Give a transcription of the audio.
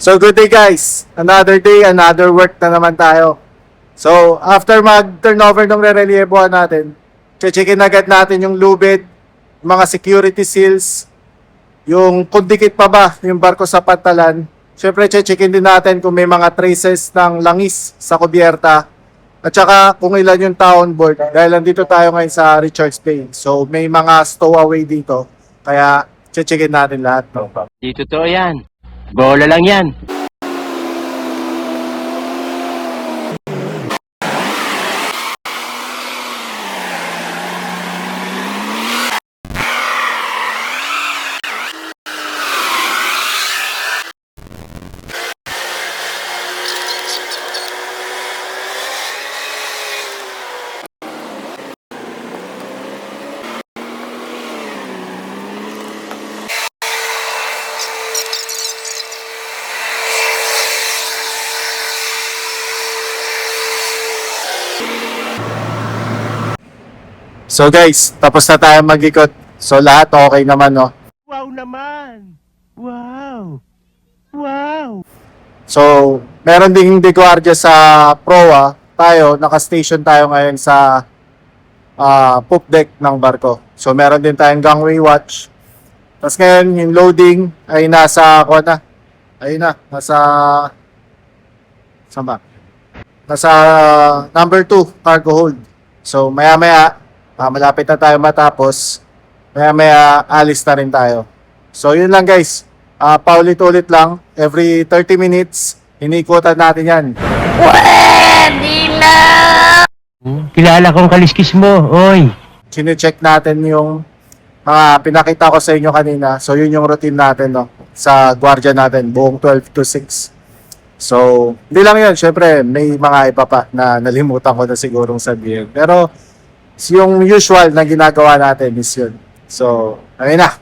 So good day guys, another day, another work na naman tayo. So after mag-turnover ng re-relievoan natin, checkin agad natin yung lubid, mga security seals, yung kung dikit pa ba yung barko sa pantalan. Siyempre checkin din natin kung may mga traces ng langis sa kubyerta. At saka kung ilan yung tao on board dahil nandito tayo ngayon sa Richards Bay. So may mga stowaway dito, kaya checkin natin lahat. Di totoo yan. Bola lang yan. So guys, tapos na tayo mag-ikot. So lahat okay naman, no? Wow naman. Wow. Wow. So, meron ding deguardia sa proa. Tayo, naka-station tayo ngayon sa poop deck ng barko. So, meron din tayong gangway watch. Tapos ngayon, yung loading ay nasa, ayun na, saan ba? Nasa number 2, cargo hold. So, maya-maya, malapit na tayo matapos. Maya-maya, alis na rin tayo. So, yun lang guys. Paulit-ulit lang. Every 30 minutes, hinikutan natin yan. Kilala kong kaliskis mo, oy. Sine-check natin yung mga pinakita ko sa inyo kanina. So, yun yung routine natin, no? Sa gwardiya natin, buong 12 to 6. So, hindi lang yun. Siyempre, may mga iba pa na nalimutan ko na sigurong sabihin. Pero, yung usual na ginagawa natin is yun. So, ayun na.